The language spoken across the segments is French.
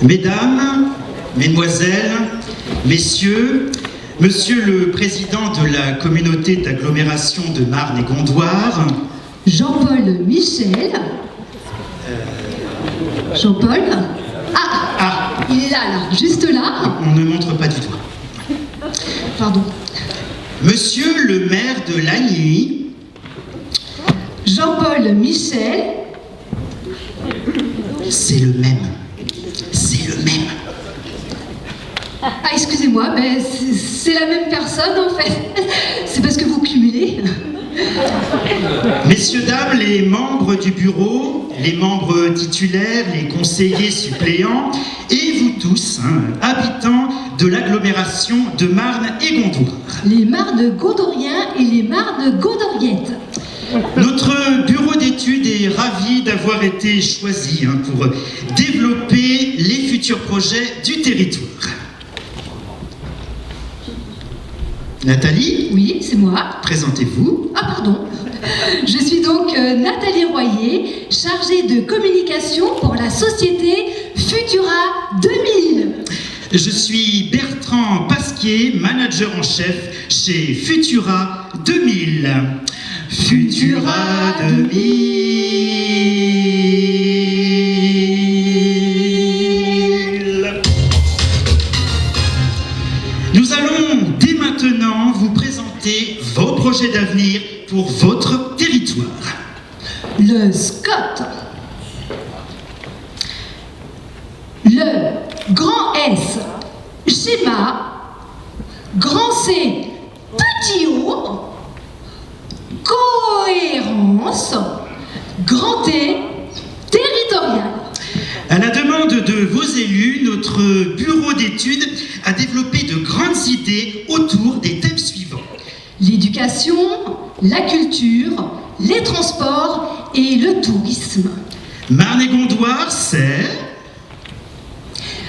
Mesdames, Mesdemoiselles, Messieurs, Monsieur le Président de la communauté d'agglomération de Marne et Gondoire, Jean-Paul Michel. Jean-Paul. Ah, il est là, juste là. On ne montre pas du doigt. Pardon. Monsieur le maire de Lagny, Jean-Paul Michel. c'est le même. C'est le même. Ah, excusez-moi, mais c'est la même personne en fait. C'est parce que vous cumulez. Messieurs, dames, les membres du bureau, les membres titulaires, les conseillers suppléants, et vous tous, habitants de l'agglomération de Marne et Gondoire. Les Marnes gondoriens et les Marnes gondoriettes. Notre bureau d'études est ravi d'avoir été choisi pour développer les futurs projets du territoire. Nathalie, Oui, c'est moi. présentez-vous. Ah, pardon. Je suis donc Nathalie Royer, chargée de communication pour la société Futura 2000. Je suis Bertrand Pasquier, manager en chef chez Futura 2000. Futura 2000. Nous allons dès maintenant vous présenter vos projets d'avenir pour votre territoire. Le SCOT. Le grand S. Schéma. Grand C. Petit O. Cohérence. Grand T. Territorial. À la demande de vos élus, notre bureau d'études a développé de grandes idées autour des thèmes suivants. L'éducation, la culture, les transports et le tourisme. Marne et Gondoire, c'est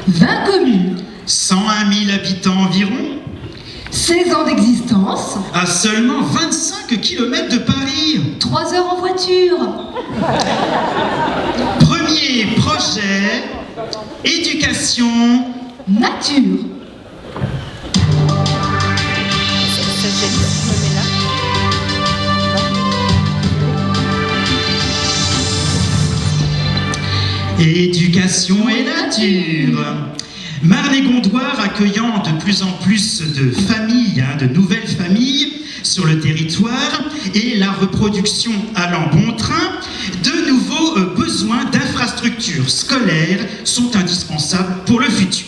20 communes, 101 000 habitants environ, 16 ans d'existence, à seulement 25 km de Paris. 3 heures en voiture. Premier projet, éducation. Nature. Éducation et nature. Marne et Gondoire accueillant de plus en plus de familles, de nouvelles familles sur le territoire et la reproduction allant bon train, de nouveaux besoins d'infrastructures scolaires sont indispensables pour le futur.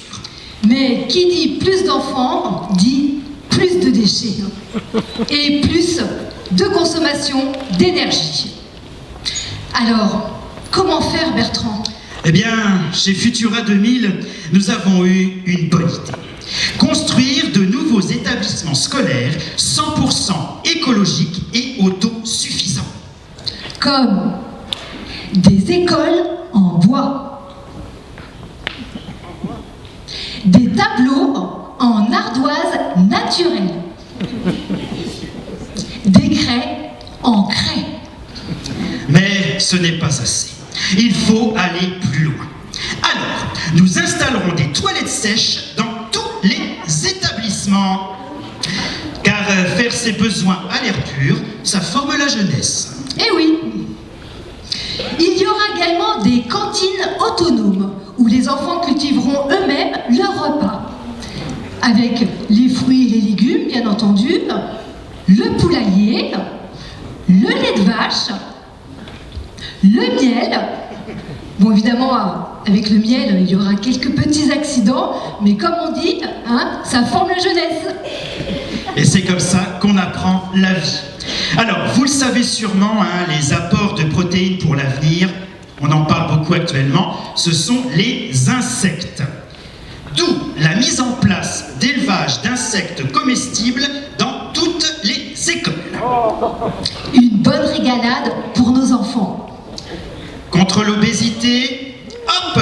Mais qui dit plus d'enfants dit plus de déchets et plus de consommation d'énergie. Alors, comment faire, Bertrand ? Eh bien, chez Futura 2000, nous avons eu une bonne idée. Construire de nouveaux établissements scolaires 100% écologiques et autosuffisants. Comme des écoles en bois, des tableaux en ardoise naturelle, des craies en craie. Mais ce n'est pas assez. Il faut aller plus loin. Alors, nous installerons des toilettes sèches dans tous les établissements. Car faire ses besoins à l'air pur, ça forme la jeunesse. Eh oui. Il y aura également des cantines autonomes où les enfants cultiveront eux-mêmes leurs repas. Avec les fruits et les légumes, bien entendu, le poulailler, le lait de vache, le miel. Bon, évidemment, avec le miel, il y aura quelques petits accidents, mais comme on dit, ça forme la jeunesse. Et c'est comme ça qu'on apprend la vie. Alors, vous le savez sûrement, les apports de protéines pour l'avenir, on en parle beaucoup actuellement, ce sont les insectes. D'où la mise en place d'élevage d'insectes comestibles dans toutes les écoles. Une bonne régalade pour nos enfants. Contre l'obésité, hop,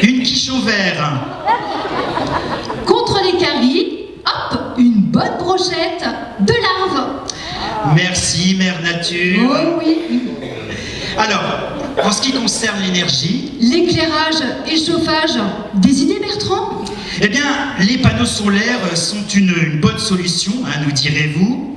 une quiche au vert. Contre les caries, hop, une bonne brochette de larves. Merci, Mère Nature. Oh oui. Alors, En ce qui concerne l'énergie, l'éclairage et le chauffage, des idées Bertrand? eh bien, les panneaux solaires sont une bonne solution, hein, nous direz-vous.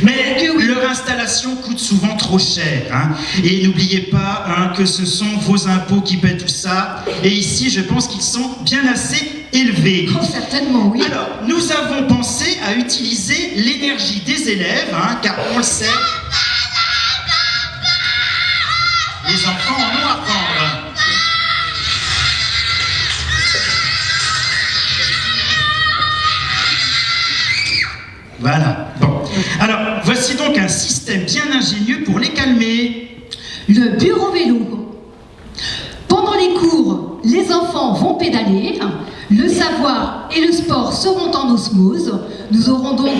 Mais leur installation coûte souvent trop cher. Hein. Et n'oubliez pas hein, que ce sont vos impôts qui paient tout ça. Et ici, je pense qu'ils sont bien assez élevés. Oh, certainement, oui. Alors, nous avons pensé à utiliser l'énergie des élèves, hein, car on le sait, les enfants en ont à prendre. Voilà. Bon. Alors, voici donc un système bien ingénieux pour les calmer. Le bureau vélo. Pendant les cours, les enfants vont pédaler. Le savoir et le sport seront en osmose. Nous aurons donc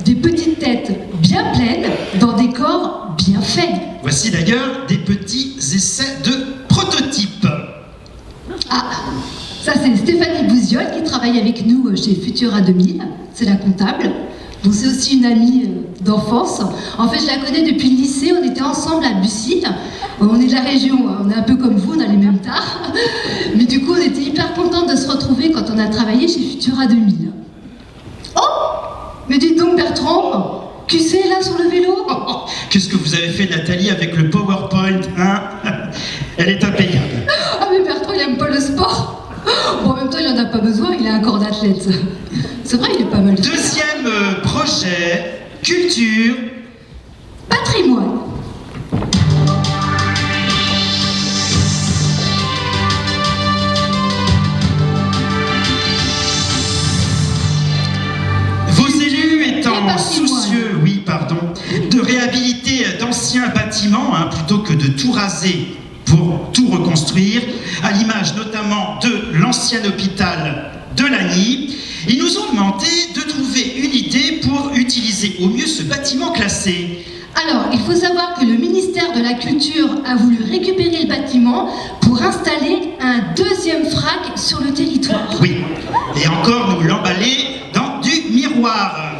des petites têtes bien pleines dans des corps bien faits. Voici d'ailleurs des petits essais de prototypes. Ah, ça c'est Stéphanie Bouziol qui travaille avec nous chez Futura 2000. C'est la comptable. Donc c'est aussi une amie d'enfance. En fait, je la connais depuis le lycée, on était ensemble à Bussy. On est de la région, on est un peu comme vous, on a les mêmes tares. Mais du coup, on était hyper contents de se retrouver quand on a travaillé chez Futura 2000. Oh! Mais dites donc Bertrand, qui c'est là sur le vélo? Qu'est-ce que vous avez fait Nathalie avec le PowerPoint hein? Elle est impayable. Ah mais Bertrand, il aime pas le sport. Bon, en même temps, il en a pas besoin, il a un corps d'athlète. C'est vrai, il est pas mal. Deuxième projet, culture. Patrimoine. Vos élus étant soucieux, oui, pardon, de réhabiliter d'anciens bâtiments, hein, plutôt que de tout raser pour tout reconstruire, à l'image notamment de l'ancien hôpital de Lagny, ils nous ont demandé de trouver une idée pour utiliser au mieux ce bâtiment classé. Alors, il faut savoir que le ministère de la Culture a voulu récupérer le bâtiment pour installer un deuxième FRAC sur le territoire. Oui, et encore nous l'emballer dans du miroir.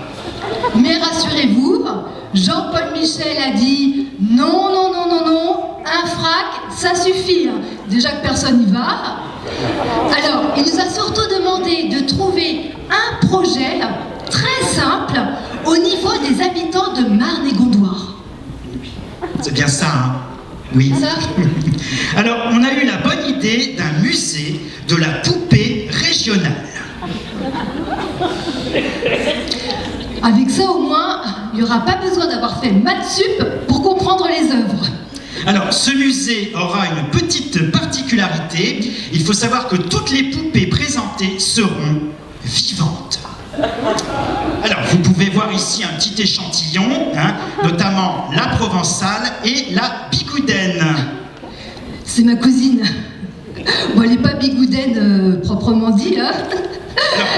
Mais rassurez-vous, Jean-Paul Michel a dit non, non, non, non, non, un FRAC, ça suffit. Déjà que personne n'y va. Alors, il nous a surtout demandé de trouver un projet très simple au niveau des habitants de Marne et Gondoire. C'est bien ça, hein? Oui. Ça. Alors, on a eu la bonne idée d'un musée de la poupée régionale. Avec ça, au moins, il n'y aura pas besoin d'avoir fait maths sup pour comprendre les œuvres. Alors, ce musée aura une petite particularité. Il faut savoir que toutes les poupées présentées seront vivantes. Alors, vous pouvez voir ici un petit échantillon, hein, notamment la provençale et la bigoudaine. C'est ma cousine. Bon, elle n'est pas bigoudaine proprement dit, hein.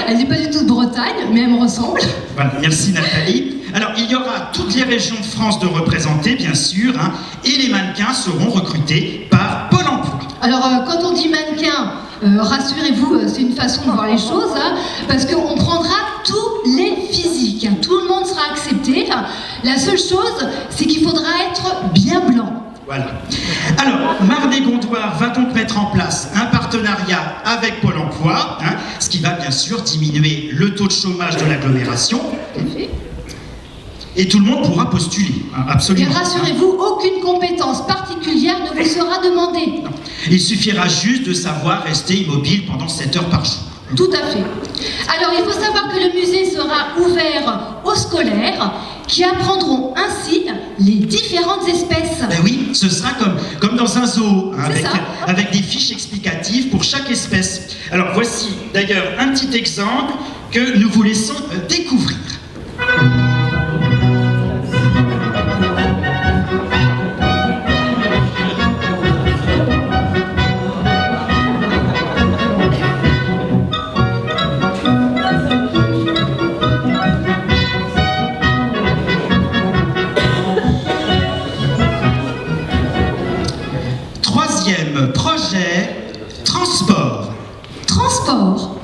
Elle n'est pas du tout de Bretagne, mais elle me ressemble. Voilà, merci Nathalie. Alors, il y aura toutes les régions de France de représenter, bien sûr, hein, et les mannequins seront recrutés par Pôle emploi. Alors, quand on dit mannequin, rassurez-vous, c'est une façon de voir les choses, hein, parce qu'on prendra tous les physiques, hein, tout le monde sera accepté. La seule chose, c'est qu'il faudra être bien blanc. Voilà. Alors, Marne et Gondoire va donc mettre en place un partenariat avec Pôle emploi, hein, ce qui va bien sûr diminuer le taux de chômage de l'agglomération. Et tout le monde pourra postuler, hein, absolument. Et rassurez-vous, aucune compétence particulière ne vous sera demandée. Non. Il suffira juste de savoir rester immobile pendant 7 heures par jour. Tout à fait. Alors, il faut savoir que le musée sera ouvert aux scolaires qui apprendront ainsi les différentes espèces. Ben oui, ce sera comme dans un zoo, hein, C'est ça. avec des fiches explicatives pour chaque espèce. Alors voici d'ailleurs un petit exemple que nous vous laissons découvrir. Troisième projet, transport. Transport.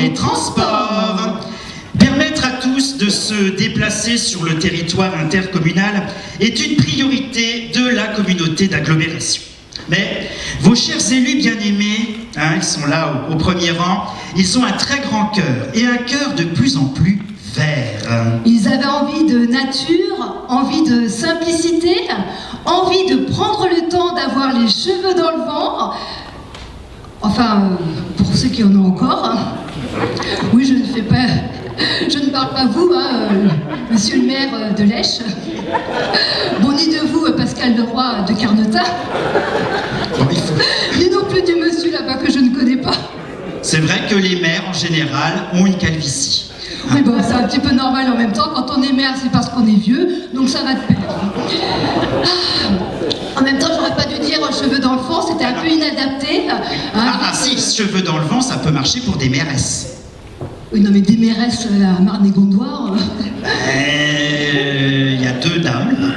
les transports. Permettre à tous de se déplacer sur le territoire intercommunal est une priorité de la communauté d'agglomération. Mais vos chers élus bien-aimés, ils sont là au premier rang, ils ont un très grand cœur et un cœur de plus en plus vert. Ils avaient envie de nature, envie de simplicité, envie de prendre le temps d'avoir les cheveux dans le vent. Enfin, pour ceux qui en ont encore. Oui, je ne parle pas vous, monsieur le maire de Lèche. Bon, ni de vous, Pascal Leroy de Carnotin. Ni non plus du monsieur là-bas que je ne connais pas. C'est vrai que les maires, en général, ont une calvitie. Oui, bon, c'est un petit peu normal en même temps. Quand on est maire, c'est parce qu'on est vieux, donc ça va de pair. En même temps, j'aurais pas dû dire cheveux dans le fond, c'était un peu inadapté. Si, cheveux dans le vent, ça peut marcher pour des mairesses. Oui, non, mais des mairesses à Marne-et-Gondoire. Il y a 2 dames.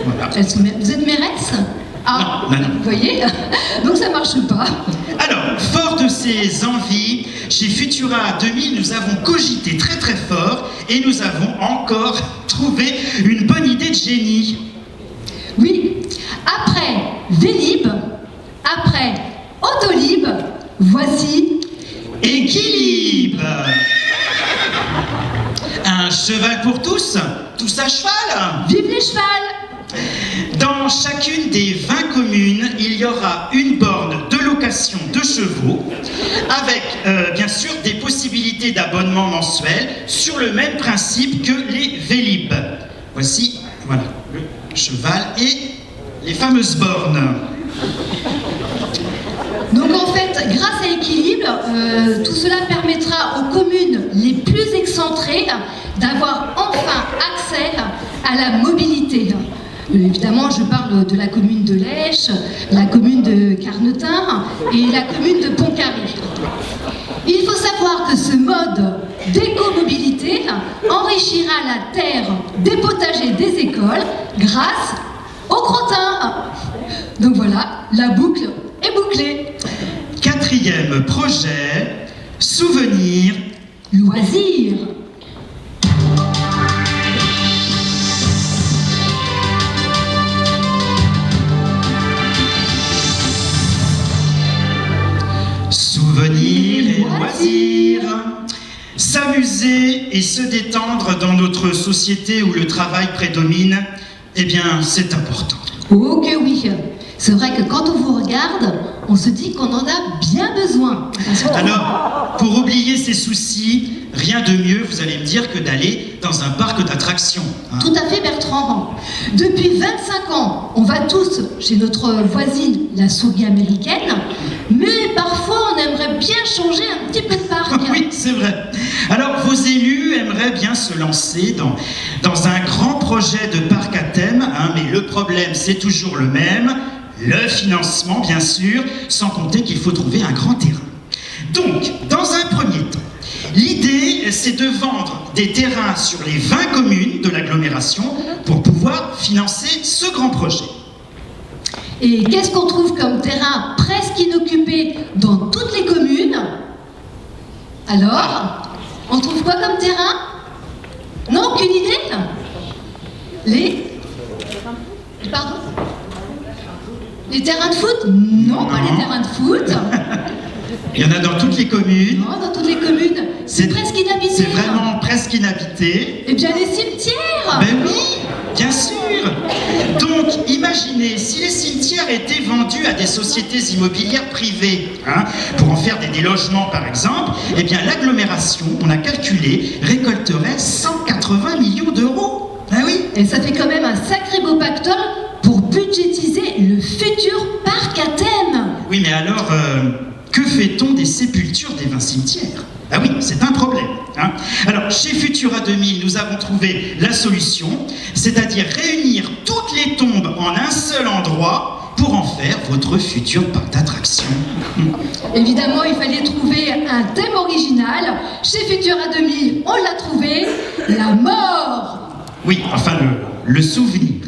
Voilà. Vous êtes mairesse? Non. Vous voyez? Donc ça marche pas. Alors, fort de ces envies, chez Futura 2000, nous avons cogité très très fort et nous avons encore trouvé une bonne idée de génie. Oui, après Vélib, après Autolib, voici Équilibre. Un cheval pour tous à cheval. Vive les chevals! Dans chacune des 20 communes, il y aura une borne de location de chevaux, avec bien sûr des possibilités d'abonnement mensuel sur le même principe que les Vélib. Voici, voilà, le cheval et les fameuses bornes. Donc en fait, grâce à Équilibre, tout cela permettra aux communes les plus excentrées d'avoir enfin accès à la mobilité. Évidemment, je parle de la commune de Lèche, la commune de Carnotin et la commune de Pont-Carré. Il faut savoir que ce mode d'éco-mobilité enrichira la terre des potagers des écoles grâce au crottin. Donc voilà, la boucle est bouclée. 4e projet, souvenir, loisirs. Souvenirs et loisirs. S'amuser et se détendre dans notre société où le travail prédomine, eh bien, c'est important. Oh que oui. C'est vrai que quand on vous regarde, on se dit qu'on en a bien besoin. Alors, pour oublier ses soucis, rien de mieux, vous allez me dire, que d'aller dans un parc d'attractions. Tout à fait, Bertrand. Depuis 25 ans, on va tous chez notre voisine, la souris américaine, mais parfois on aimerait bien changer un petit peu de parc. Oui, c'est vrai. Alors, vos élus aimeraient bien se lancer dans un grand projet de parc à thème, mais le problème, c'est toujours le même. Le financement, bien sûr, sans compter qu'il faut trouver un grand terrain. Donc, dans un premier temps, l'idée, c'est de vendre des terrains sur les 20 communes de l'agglomération pour pouvoir financer ce grand projet. Et qu'est-ce qu'on trouve comme terrain presque inoccupé dans toutes les communes? Alors, on trouve quoi comme terrain? Non, aucune idée? Pardon? Les terrains de foot? Non, pas les terrains de foot. Il y en a dans toutes les communes. Non, dans toutes les communes. C'est presque inhabité. C'est vraiment presque inhabité. Eh bien, les cimetières. Ben oui, bien sûr. Donc, imaginez, si les cimetières étaient vendus à des sociétés immobilières privées, pour en faire des délogements par exemple, eh bien, l'agglomération, on a calculé, récolterait 180 millions d'euros. Ben oui. Et ça fait quand même un sacré beau pactole pour budgétiser le futur parc à thème. Oui, mais alors, que fait-on des sépultures des 20 cimetières? Ah oui, c'est un problème. Alors, chez Futura 2000, nous avons trouvé la solution, c'est-à-dire réunir toutes les tombes en un seul endroit pour en faire votre futur parc d'attractions. Évidemment, il fallait trouver un thème original. Chez Futura 2000, on l'a trouvé, la mort. Oui, enfin, le souvenir.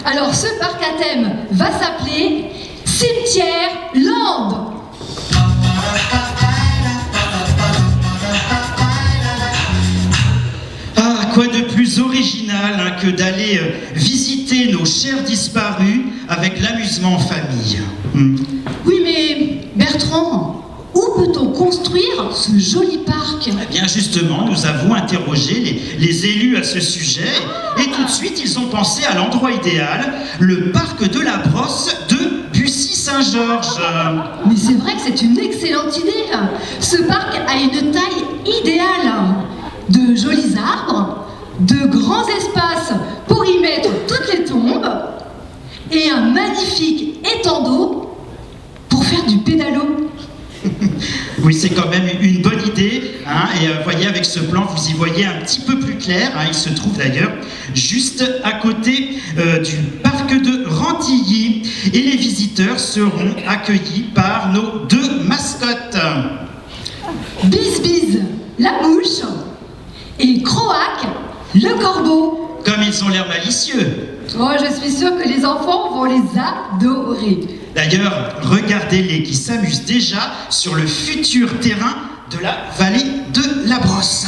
Alors, ce parc à thème va s'appeler Cimetière Land. original hein, que d'aller visiter nos chers disparus avec l'amusement en famille. Oui, mais Bertrand, où peut-on construire ce joli parc? Eh bien justement, nous avons interrogé les élus à ce sujet et tout de suite ils ont pensé à l'endroit idéal, le parc de la Brosse de Bussy-Saint-Georges. Mais c'est vrai que c'est une excellente idée. Ce parc a une taille idéale. De jolis arbres, de grands espaces pour y mettre toutes les tombes et un magnifique étang d'eau pour faire du pédalo. Oui, c'est quand même une bonne idée. Hein, et voyez, avec ce plan, vous y voyez un petit peu plus clair. Hein, il se trouve d'ailleurs juste à côté du parc de Rantilly. Et les visiteurs seront accueillis par nos 2 mascottes. Bis-bis, la mouche, et Croac, le corbeau. Comme ils ont l'air malicieux. Oh, je suis sûre que les enfants vont les adorer. D'ailleurs, regardez-les qui s'amusent déjà sur le futur terrain de la vallée de la Brosse.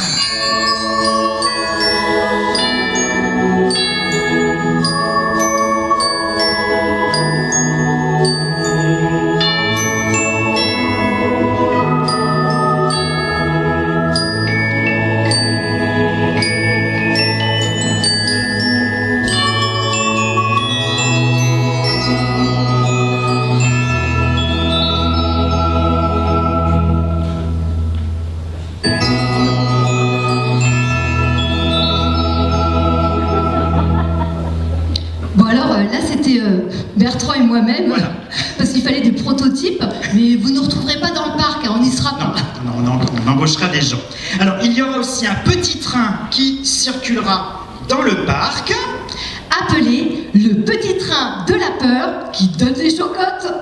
Bertrand et moi-même, voilà. Parce qu'il fallait des prototypes, mais vous ne retrouverez pas dans le parc, hein, on n'y sera pas. Non, on embauchera des gens. Alors, il y aura aussi un petit train qui circulera dans le parc. Appelé le petit train de la peur qui donne les chocottes.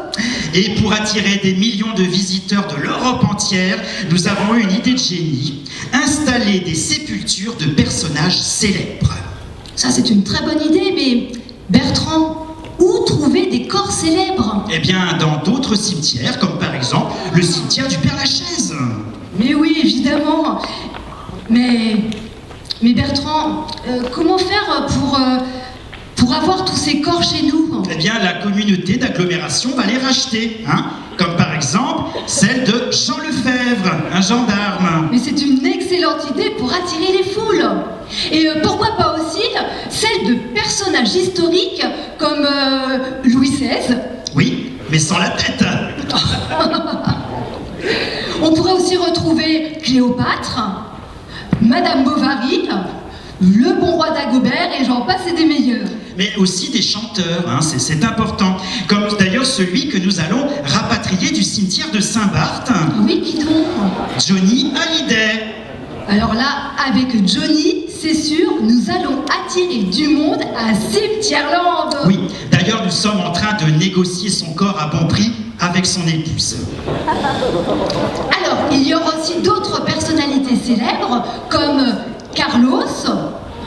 Et pour attirer des millions de visiteurs de l'Europe entière, nous avons eu une idée de génie. Installer des sépultures de personnages célèbres. Ça, c'est une très bonne idée, mais Bertrand, où trouver des corps célèbres? Eh bien, dans d'autres cimetières, comme par exemple le cimetière du Père-Lachaise. Mais oui, évidemment. Mais Bertrand, comment faire pour avoir tous ces corps chez nous? Eh bien, la communauté d'agglomération va les racheter, hein, comme par exemple celle de Jean Lefebvre, un gendarme. Mais c'est une excellente idée pour attirer les foules. Et pourquoi pas aussi celle de personnages historiques comme Louis XVI. Oui, mais sans la tête. On pourrait aussi retrouver Cléopâtre, Madame Bovary, le bon roi d'Agobert et j'en passe et des meilleurs. Mais aussi des chanteurs, hein, c'est important. Comme d'ailleurs celui que nous allons rapatrier du cimetière de Saint-Barth. Oui, qui donc? Johnny Hallyday. Alors là, avec Johnny, c'est sûr, nous allons attirer du monde à Cimetièreland. Oui, d'ailleurs nous sommes en train de négocier son corps à bon prix avec son épouse. Alors, il y aura aussi d'autres personnalités célèbres comme Carlos,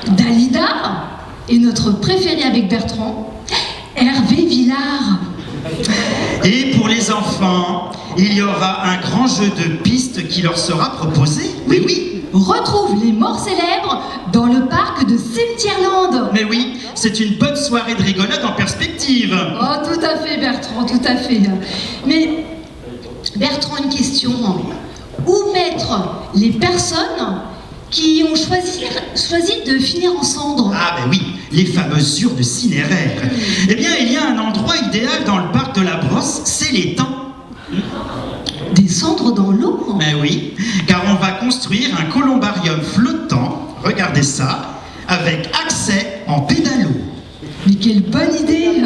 Dalida et notre préféré avec Bertrand, Hervé Villard. Et pour les enfants, il y aura un grand jeu de pistes qui leur sera proposé. Mais oui. Retrouve les morts célèbres dans le parc de Cimetièreland. Mais oui, c'est une bonne soirée de rigolade en perspective. Oh, tout à fait, Bertrand, tout à fait. Mais, Bertrand, une question. Où mettre les personnes qui ont choisi de finir en cendres? Ah ben oui, les fameuses urnes cinéraires. Eh bien, il y a un endroit idéal dans le parc de la Brosse, c'est l'étang. Des cendres dans l'eau? Ben oui, car on va construire un columbarium flottant, regardez ça, avec accès en pédalo. Mais quelle bonne idée!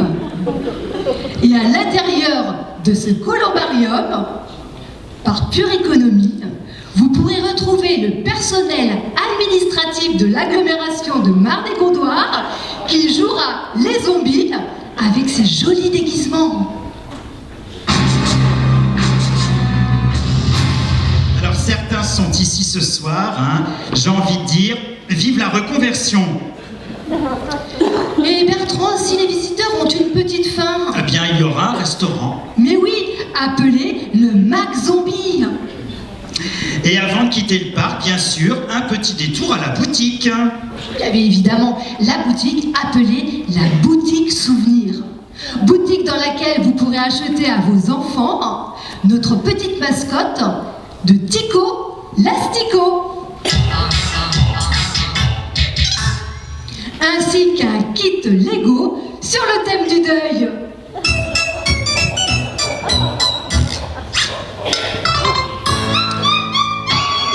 Et à l'intérieur de ce columbarium, par pure économie, vous pourrez retrouver le personnel administratif de l'agglomération de Marne-et-Gondoire qui jouera les zombies avec ses jolis déguisements. Alors certains sont ici ce soir, hein, j'ai envie de dire, vive la reconversion. Et Bertrand, si les visiteurs ont une petite faim? Eh bien, il y aura un restaurant. Mais oui, appelé le Mac Zombie. Et avant de quitter le parc, bien sûr, un petit détour à la boutique. Il y avait évidemment la boutique appelée la boutique souvenir. Boutique dans laquelle vous pourrez acheter à vos enfants notre petite mascotte de Tico l'Asticot. Ainsi qu'un kit Lego sur le thème du deuil.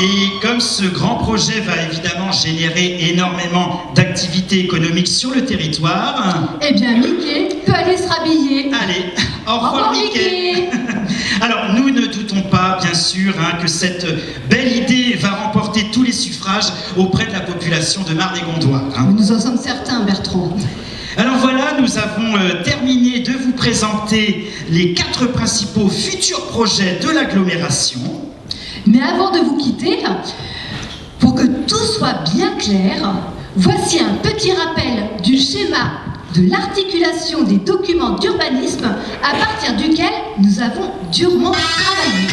Et comme ce grand projet va évidemment générer énormément d'activités économiques sur le territoire... Eh bien, Mickey peut aller se rhabiller. Allez, au revoir Mickey. Alors, nous ne doutons pas, bien sûr, que cette belle idée va remporter tous les suffrages auprès de la population de Marne-et-Gondoire. Nous en sommes certains, Bertrand. Alors voilà, nous avons terminé de vous présenter les 4 principaux futurs projets de l'agglomération. Mais avant de vous quitter, pour que tout soit bien clair, voici un petit rappel du schéma de l'articulation des documents d'urbanisme à partir duquel nous avons durement travaillé.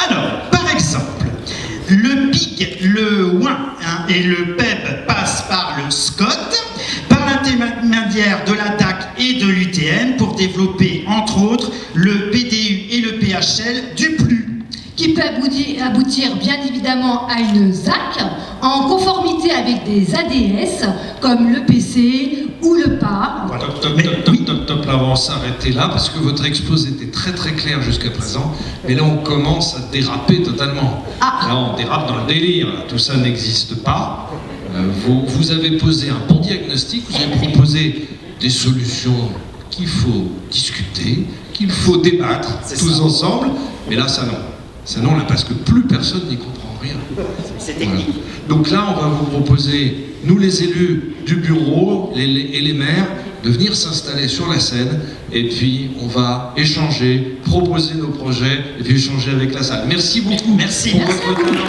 Alors, par exemple, le PIG, le OIN et le PEB passent par le SCOT, par l'intermédiaire de la DAC et de l'UTN pour développer, entre autres, le PDU et le PHL du PLU. Qui peut aboutir bien évidemment à une ZAC en conformité avec des ADS comme le PC ou le PA. Voilà, top, là on va s'arrêter là parce que votre exposé était très très clair jusqu'à présent, mais là on commence à déraper totalement. Là on dérape dans le délire, là. Tout ça n'existe pas. Vous avez posé un bon diagnostic, vous avez proposé des solutions qu'il faut discuter, qu'il faut débattre tous ensemble, mais là ça non. Ça non, là, parce que plus personne n'y comprend rien. C'est technique. Voilà. Donc là, on va vous proposer, nous les élus du bureau et les maires, de venir s'installer sur la scène, et puis on va échanger, proposer nos projets, et puis échanger avec la salle. Merci beaucoup. Merci. Pour votre talent.